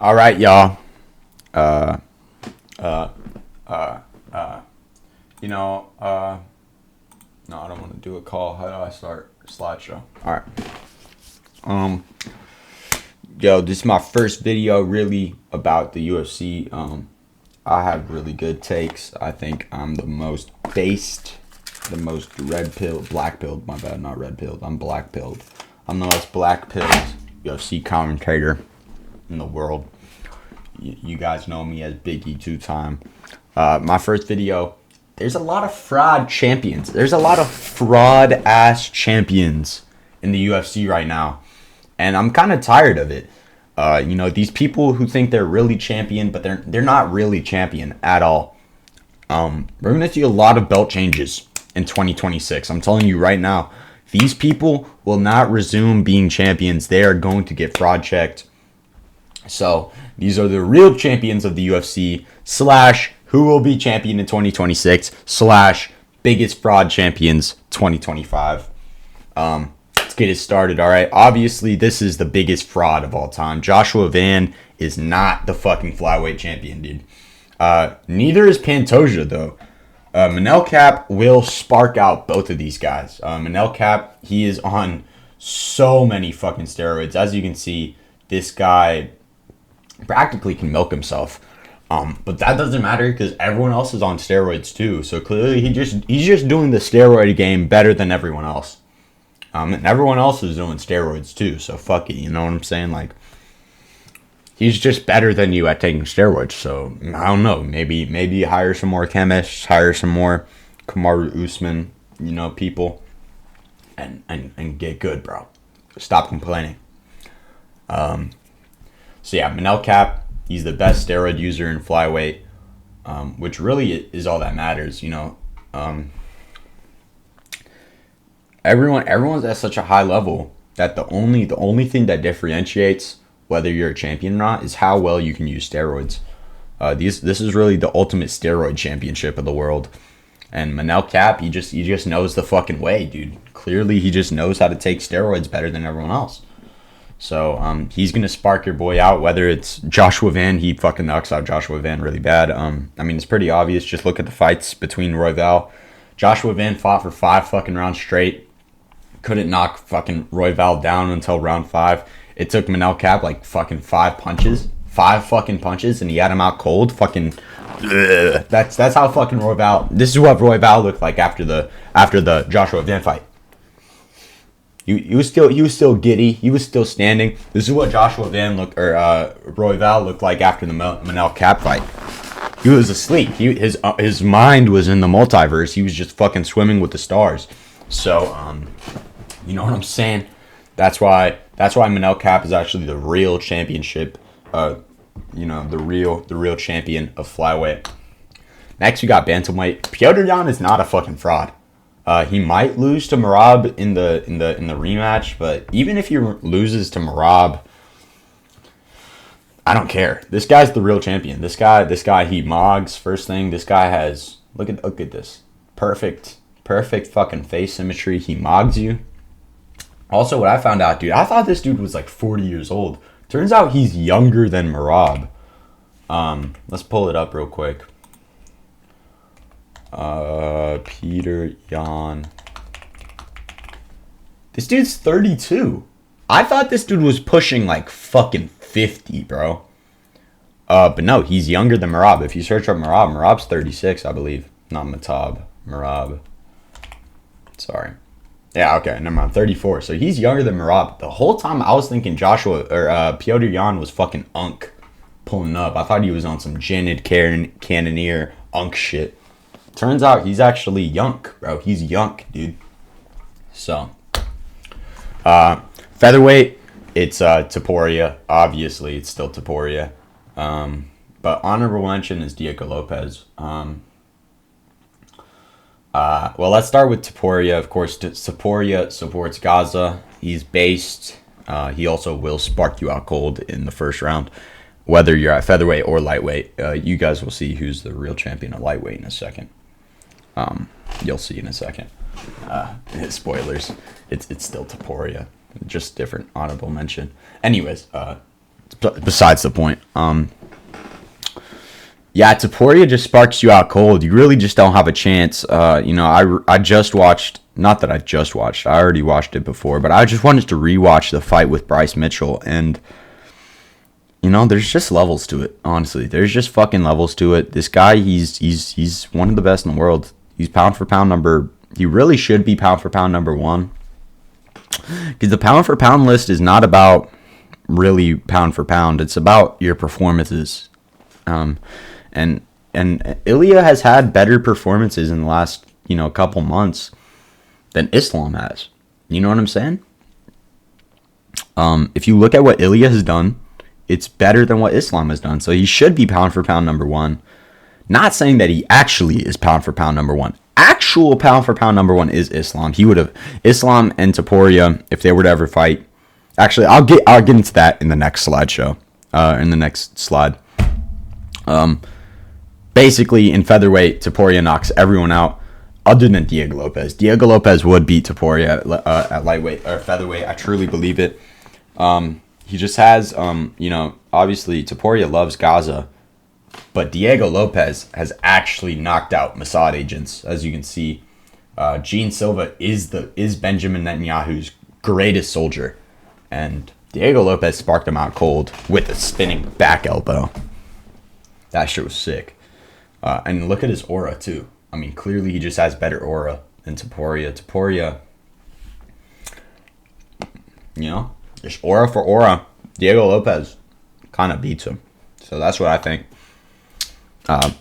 All right, y'all. Uh, uh, uh, uh, you know, no, I don't want to do a call. How do I start a slideshow? All right. Yo, this is my first video really about the UFC. I have really good takes. I think I'm the most based, the most black pilled. My bad, not red pilled. I'm black pilled. I'm the most black pilled UFC commentator in the world. You guys know me as BigE 2-time. My first video. There's a lot of fraud champions. There's a lot of fraud ass champions in the UFC right now, and I'm kind of tired of it. These people who think they're really champion, but they're not really champion at all. We're gonna see a lot of belt changes in 2026. I'm telling you right now, these people will not resume being champions. They are going to get fraud checked. So these are the real champions of the UFC / who will be champion in 2026 / biggest fraud champions 2025. Let's get it started. All right. Obviously, this is the biggest fraud of all time. Joshua Van is not the fucking flyweight champion, dude. Neither is Pantoja, though. Manel Cap will spark out both of these guys. Manel Cap, he is on so many fucking steroids. As you can see, this guy practically can milk himself. But that doesn't matter because everyone else is on steroids too. So clearly he's just doing the steroid game better than everyone else. And everyone else is doing steroids too. So fuck it, you know what I'm saying? Like, he's just better than you at taking steroids. So I don't know. Maybe hire some more chemists, hire some more Kamaru Usman, people, and get good, bro. Stop complaining. So yeah, Manel Cap. He's the best steroid user in flyweight, which really is all that matters. Everyone's at such a high level that the only thing that differentiates whether you're a champion or not is how well you can use steroids. This is really the ultimate steroid championship of the world. And Manel Cap, he just knows the fucking way, dude. Clearly, he just knows how to take steroids better than everyone else. So he's gonna spark your boy out. Whether it's Joshua Van, he fucking knocks out Joshua Van really bad. It's pretty obvious. Just look at the fights between Royval. Joshua Van fought for 5 fucking rounds straight. Couldn't knock fucking Royval down until round 5. It took Manel Cap like fucking 5 fucking punches, and he had him out cold. Fucking, that's how fucking Royval. This is what Royval looked like after the Joshua Van fight. He was still giddy. He was still standing. This is what Joshua Van Royval looked like after the Manel Cap fight. He was asleep. His mind was in the multiverse. He was just fucking swimming with the stars. So you know what I'm saying? That's why Manel Cap is actually the real championship. The real champion of flyweight. Next, we got bantamweight. Petr Yan is not a fucking fraud. He might lose to Merab in the rematch, but even if he loses to Merab, I don't care. This guy's the real champion. This guy, he mogs first thing. This guy has look at this perfect fucking face symmetry. He mogs you. Also, what I found out, dude, I thought this dude was like 40 years old. Turns out he's younger than Merab. Let's pull it up real quick. Petr Yan. This dude's 32. I thought this dude was pushing like fucking 50, bro. But no, he's younger than Merab. If you search up Merab's 36, I believe. Not Matab. Merab. Sorry. Yeah, okay, never mind. 34. So he's younger than Merab. The whole time I was thinking Petr Yan was fucking Unk pulling up. I thought he was on some Janet Cannonier Unk shit. Turns out he's actually Yunk, bro. He's Yunk, dude. So, featherweight, it's Topuria. Obviously, it's still Topuria. But honorable mention is Diego Lopez. Well, let's start with Topuria. Of course, Topuria supports Gaza. He's based. He also will spark you out cold in the first round. Whether you're at featherweight or lightweight, you guys will see who's the real champion of lightweight in a second. You'll see in a second. Spoilers. It's still Topuria. Just different honorable mention. Anyways, besides the point. Yeah, Taporia just sparks you out cold. You really just don't have a chance. I just watched, not that I just watched, I already watched it before, but I just wanted to rewatch the fight with Bryce Mitchell, and there's just levels to it. Honestly, there's just fucking levels to it. This guy, he's one of the best in the world. He's pound for pound number. He really should be pound for pound number one, because the pound for pound list is not about really pound for pound. It's about your performances. And Ilya has had better performances in the last, couple months than Islam has. You know what I'm saying? If you look at what Ilya has done, it's better than what Islam has done. So he should be pound for pound number one. Not saying that he actually is pound for pound number one. Actual pound for pound number one is Islam. He would have Islam and Taporia, if they were to ever fight. Actually, I'll get into that in the next slideshow. In the next slide. Basically, in featherweight, Taporia knocks everyone out other than Diego Lopez. Diego Lopez would beat Taporia at lightweight or featherweight. I truly believe it. He just has, obviously Taporia loves Gaza, but Diego Lopez has actually knocked out Mossad agents. As you can see, Gene Silva is Benjamin Netanyahu's greatest soldier, and Diego Lopez sparked him out cold with a spinning back elbow. That shit was sick. And look at his aura, too. I mean, clearly he just has better aura than Taporia. Taporia, just aura for aura. Diego Lopez kind of beats him. So that's what I think.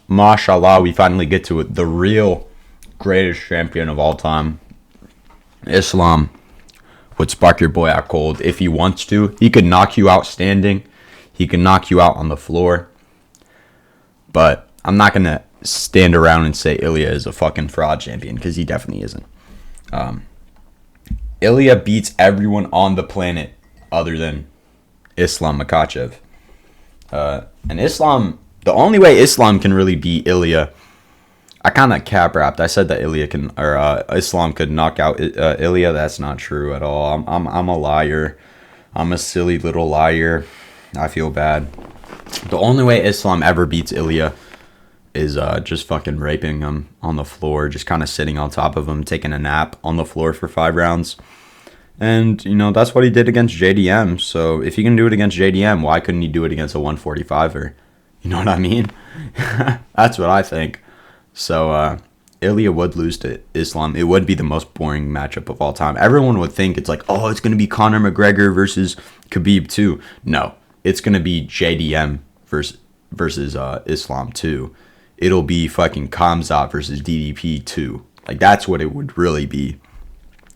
Mashallah, we finally get to it. The real greatest champion of all time. Islam would spark your boy out cold if he wants to. He could knock you out standing. He can knock you out on the floor. But I'm not going to stand around and say Ilya is a fucking fraud champion, because he definitely isn't. Ilya beats everyone on the planet other than Islam Makhachev. And Islam, the only way Islam can really beat Ilya, I kind of cap rapped. I said that Islam could knock out Ilya. That's not true at all. I'm a liar. I'm a silly little liar. I feel bad. The only way Islam ever beats Ilya is just fucking raping him on the floor, just kind of sitting on top of him, taking a nap on the floor for 5 rounds. And, that's what he did against JDM. So if he can do it against JDM, why couldn't he do it against a 145er? You know what I mean? That's what I think. So Ilya would lose to Islam. It would be the most boring matchup of all time. Everyone would think it's like, oh, it's going to be Conor McGregor versus Khabib 2. No, it's going to be JDM versus Islam 2. It'll be fucking Khamzat versus DDP 2. Like, that's what it would really be.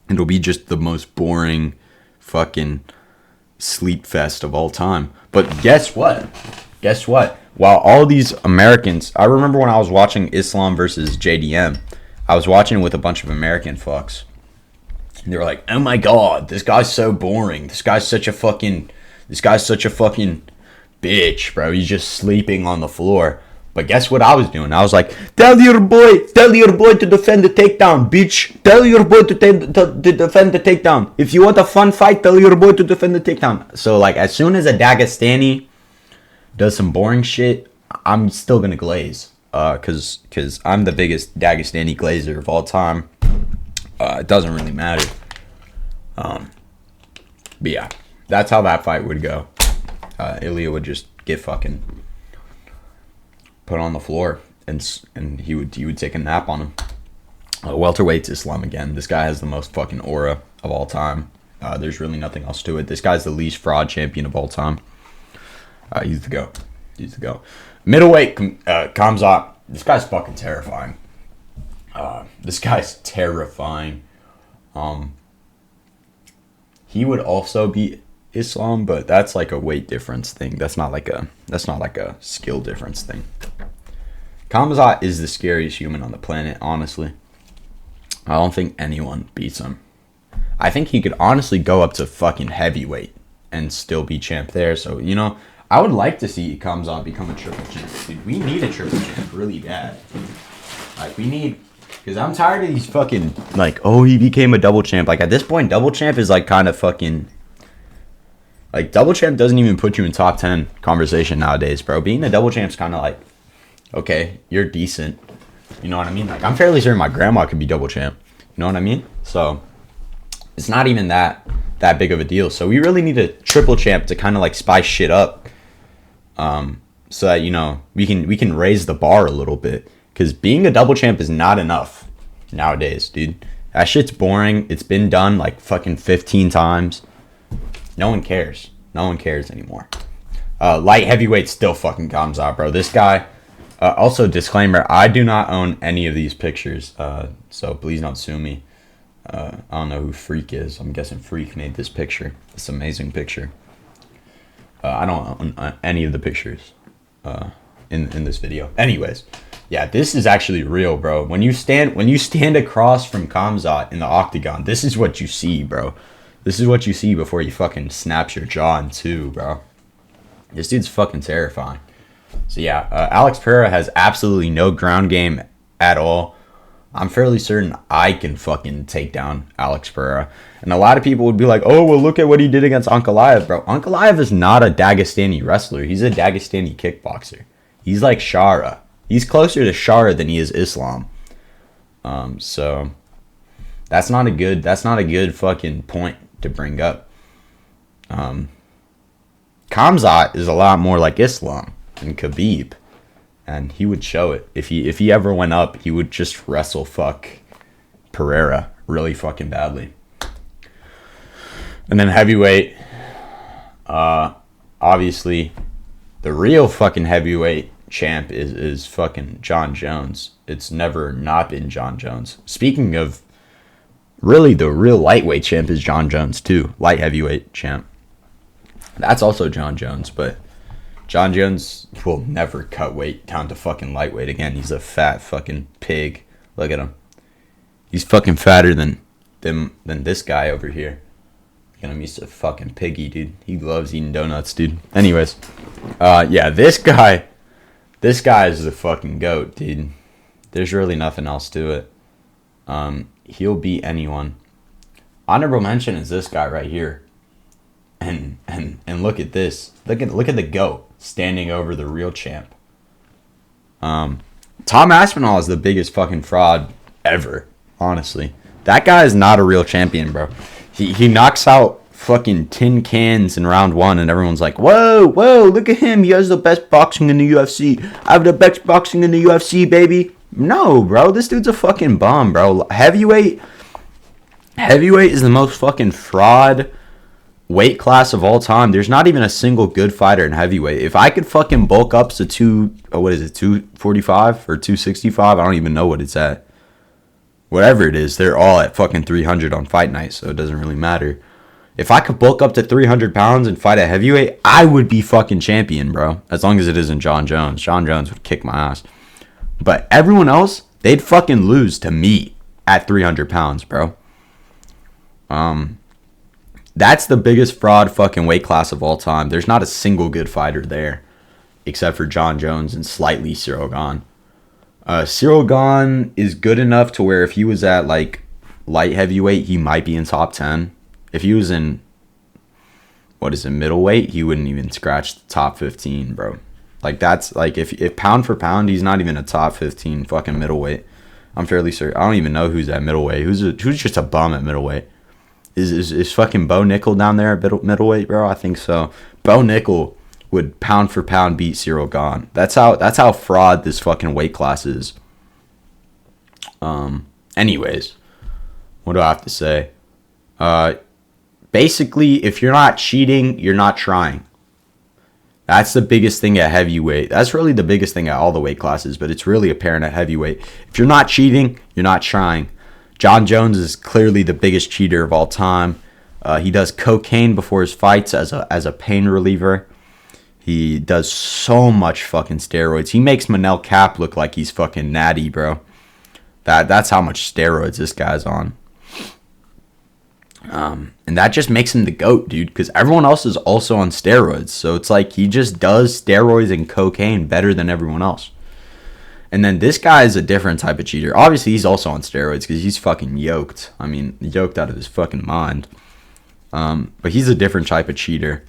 It'll be just the most boring fucking sleep fest of all time. But guess what? While all these Americans, I remember when I was watching Islam versus JDM, I was watching with a bunch of American fucks. And they were like, oh my god, this guy's so boring. This guy's such a fucking bitch, bro. He's just sleeping on the floor. But guess what I was doing? I was like, tell your boy to defend the takedown, bitch. Tell your boy to defend the takedown. If you want a fun fight, tell your boy to defend the takedown. So, like, as soon as a Dagestani does some boring shit, I'm still going to glaze. Because I'm the biggest Dagestani glazer of all time. It doesn't really matter. But yeah, that's how that fight would go. Ilya would just get fucking put on the floor, and he would take a nap on him. Welterweight's Islam again. This guy has the most fucking aura of all time. There's really nothing else to it. This guy's the least fraud champion of all time. He's the GOAT. Middleweight, Khamzat. This guy's fucking terrifying. He would also be Islam, but that's like a weight difference thing. That's not like a skill difference thing. Khamzat is the scariest human on the planet, honestly. I don't think anyone beats him. I think he could honestly go up to fucking heavyweight and still be champ there. So, I would like to see Khamzat become a triple champ. Dude, we need a triple champ really bad. Like, we need... Because I'm tired of these fucking, like, oh, he became a double champ. Like, at this point, double champ is, like, kind of fucking... Like, double champ doesn't even put you in top 10 conversation nowadays, bro. Being a double champ's kind of like, okay, you're decent. You know what I mean? Like, I'm fairly certain my grandma could be double champ. You know what I mean? So, it's not even that big of a deal. So, we really need a triple champ to kind of, like, spice shit up. So that, you know, we can raise the bar a little bit. Because being a double champ is not enough nowadays, dude. That shit's boring. It's been done, like, fucking 15 times. No one cares. No one cares anymore. Light heavyweight still fucking comes out, bro. This guy... also, disclaimer, I do not own any of these pictures, so please don't sue me. I don't know who Freak is. I'm guessing Freak made this picture. This amazing picture. I don't own any of the pictures in this video. Anyways, yeah, this is actually real, bro. When you stand across from Kamzat in the octagon, this is what you see, bro. This is what you see before he fucking snaps your jaw in two, bro. This dude's fucking terrifying. So yeah, Alex Pereira has absolutely no ground game at all. I'm fairly certain I can fucking take down Alex Pereira. And a lot of people would be like, oh, well, look at what he did against Ankalaev, bro. Ankalaev is not a Dagestani wrestler. He's a Dagestani kickboxer. He's like Shara. He's closer to Shara than he is Islam. So that's not a good fucking point to bring up. Kamzat is a lot more like Islam and Khabib, and he would show it. If he ever went up, he would just wrestle fuck Pereira really fucking badly. And then heavyweight, obviously the real fucking heavyweight champ is fucking John Jones. It's never not been John Jones. Speaking of, really the real lightweight champ is John Jones too. Light heavyweight champ, that's also John Jones, but John Jones will never cut weight down to fucking lightweight again. He's a fat fucking pig. Look at him. He's fucking fatter than this guy over here. Look at him. He's a fucking piggy, dude. He loves eating donuts, dude. Anyways, yeah, this guy is the fucking GOAT, dude. There's really nothing else to it. He'll beat anyone. Honorable mention is this guy right here. And look at this. Look at the GOAT standing over the real champ. Tom Aspinall is the biggest fucking fraud ever, honestly. That guy is not a real champion, bro. He knocks out fucking tin cans in round one, and everyone's like, whoa, look at him. He has the best boxing in the UFC. I have the best boxing in the UFC, baby. No, bro. This dude's a fucking bum, bro. Heavyweight is the most fucking fraud weight class of all time. There's not even a single good fighter in heavyweight. If I could fucking bulk up to 245 or 265, I don't even know what it's at. Whatever it is, they're all at fucking 300 on fight night, so it doesn't really matter. If I could bulk up to 300 pounds and fight at heavyweight, I would be fucking champion, bro. As long as it isn't John Jones. John Jones would kick my ass. But everyone else, they'd fucking lose to me at 300 pounds, bro. That's the biggest fraud fucking weight class of all time. There's not a single good fighter there, except for John Jones and slightly Cyril Gane. Cyril Gane is good enough to where if he was at like light heavyweight, he might be in top 10. If he was in, middleweight, he wouldn't even scratch the top 15, bro. Like, that's like, if pound for pound, he's not even a top 15 fucking middleweight. I'm fairly certain. I don't even know who's at middleweight. Who's just a bum at middleweight. Is fucking Bo Nickel down there at middleweight, bro? I think so. Bo Nickel would pound for pound beat Cyril Gane. That's how fraud this fucking weight class is. Anyways, what do I have to say? Basically, if you're not cheating, you're not trying. That's the biggest thing at heavyweight. That's really the biggest thing at all the weight classes, but it's really apparent at heavyweight. If you're not cheating, you're not trying. John Jones is clearly the biggest cheater of all time. He does cocaine before his fights as a pain reliever. He does so much fucking steroids. He makes Manel Cap look like he's fucking natty, bro. That's how much steroids this guy's on. And that just makes him the GOAT, dude, because everyone else is also on steroids. So it's like he just does steroids and cocaine better than everyone else. And then this guy is a different type of cheater. Obviously, he's also on steroids because he's fucking yoked. I mean, yoked out of his fucking mind. But he's a different type of cheater.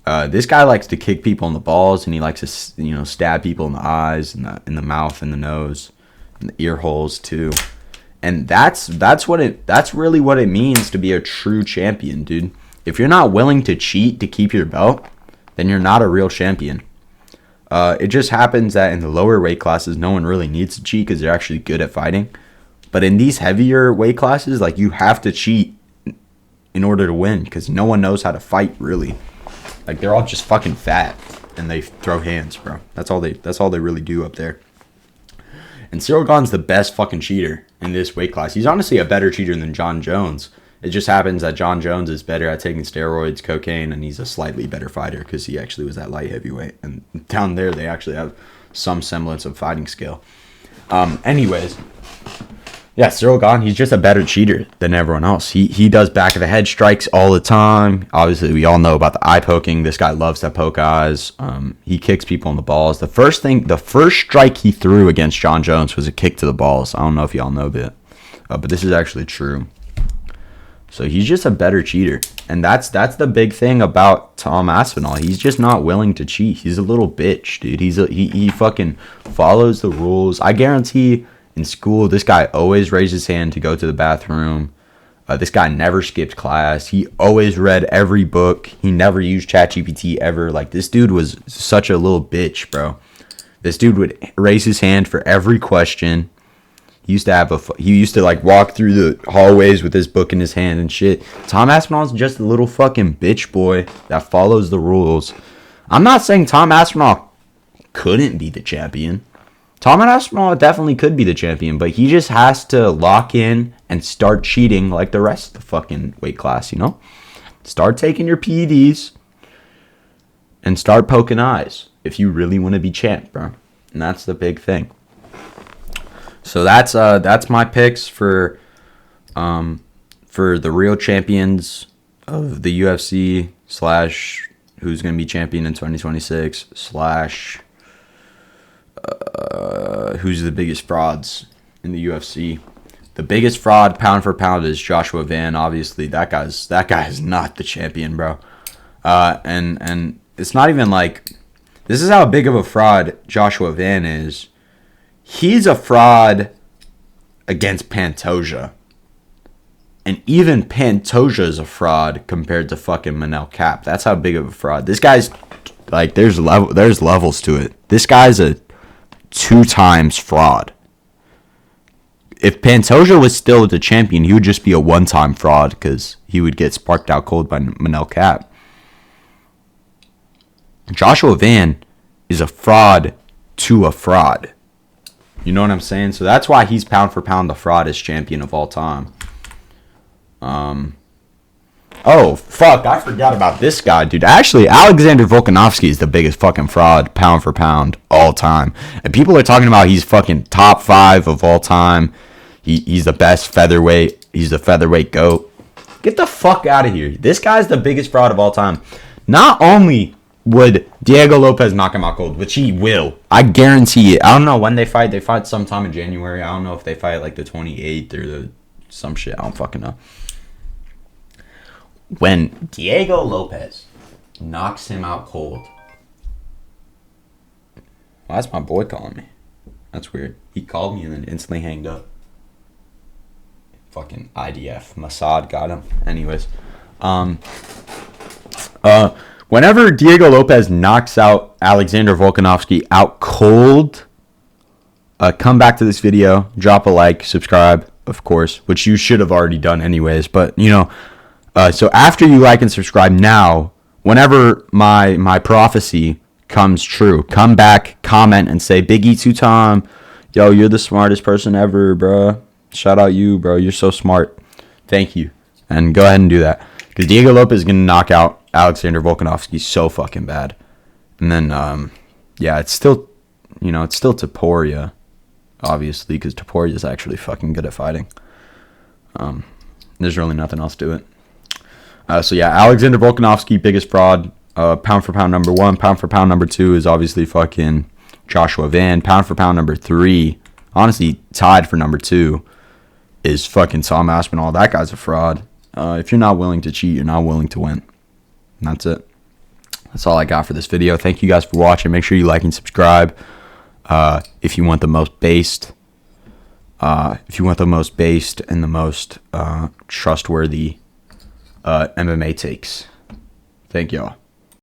This guy likes to kick people in the balls, and he likes to, stab people in the eyes, and in the mouth, and the nose, and the ear holes too. And that's really what it means to be a true champion, dude. If you're not willing to cheat to keep your belt, then you're not a real champion. It just happens that in the lower weight classes, no one really needs to cheat because they're actually good at fighting. But in these heavier weight classes, like, you have to cheat in order to win because no one knows how to fight, really. Like, they're all just fucking fat and they throw hands, bro. That's all they really do up there. And Cyril Gane's the best fucking cheater in this weight class. He's honestly a better cheater than John Jones. It just happens that John Jones is better at taking steroids, cocaine, and he's a slightly better fighter because he actually was that light heavyweight. And down there, they actually have some semblance of fighting skill. Anyways, yeah, Cyril Gane, he's just a better cheater than everyone else. He does back of the head strikes all the time. Obviously, we all know about the eye poking. This guy loves to poke eyes. He kicks people in the balls. The first strike he threw against John Jones was a kick to the balls. I don't know if y'all know that, but this is actually true. So he's just a better cheater. And that's the big thing about Tom Aspinall. He's just not willing to cheat. He's a little bitch, dude. He fucking follows the rules. I guarantee in school, this guy always raised his hand to go to the bathroom. This guy never skipped class. He always read every book. He never used ChatGPT ever. Like, this dude was such a little bitch, bro. This dude would raise his hand for every question. He used to like walk through the hallways with his book in his hand and shit. Tom Aspinall's just a little fucking bitch boy that follows the rules. I'm not saying Tom Aspinall couldn't be the champion. Tom Aspinall definitely could be the champion, but he just has to lock in and start cheating like the rest of the fucking weight class, Start taking your PEDs and start poking eyes if you really want to be champ, bro. And that's the big thing. So that's my picks for the real champions of the UFC / who's going to be champion in 2026 / who's the biggest frauds in the UFC. The biggest fraud pound for pound is Joshua Van. Obviously, that guy is not the champion, bro. And it's not even like, this is how big of a fraud Joshua Van is. He's a fraud against Pantoja. And even Pantoja is a fraud compared to fucking Manel Cap. That's how big of a fraud. This guy's, like, there's levels to it. This guy's a 2 times fraud. If Pantoja was still the champion, he would just be a 1-time fraud because he would get sparked out cold by Manel Cap. Joshua Van is a fraud to a fraud. You know what I'm saying? So that's why he's pound for pound the fraudest champion of all time. Oh, fuck. I forgot about this guy, dude. Actually, Alexander Volkanovski is the biggest fucking fraud pound for pound all time. And people are talking about he's fucking top 5 of all time. He's the best featherweight. He's the featherweight GOAT. Get the fuck out of here. This guy's the biggest fraud of all time. Not only would Diego Lopez knock him out cold, which he will. I guarantee it. I don't know when they fight. They fight sometime in January. I don't know if they fight like the 28th or some shit. I don't fucking know. When Diego Lopez knocks him out cold. Why is my boy calling me? That's weird. He called me and then instantly hanged up. Fucking IDF. Mossad got him. Anyways. Whenever Diego Lopez knocks out Alexander Volkanovski out cold, come back to this video, drop a like, subscribe, of course, which you should have already done anyways. But, so after you like and subscribe now, whenever my prophecy comes true, come back, comment, and say, BigE 2-time, yo, you're the smartest person ever, bro. Shout out you, bro. You're so smart. Thank you. And go ahead and do that. Because Diego Lopez is going to knock out Alexander Volkanovski so fucking bad. And then, yeah, it's still Topuria, obviously, because Topuria is actually fucking good at fighting. There's really nothing else to it. So, yeah, Alexander Volkanovski, biggest fraud. Pound for pound number 1. Pound for pound number 2 is obviously fucking Joshua Van. Pound for pound number 3, honestly, tied for number 2, is fucking Tom Aspinall. That guy's a fraud. If you're not willing to cheat, you're not willing to win. And that's it. That's all I got for this video. Thank you guys for watching. Make sure you like and subscribe. If you want the most based, and the most trustworthy MMA takes. Thank y'all.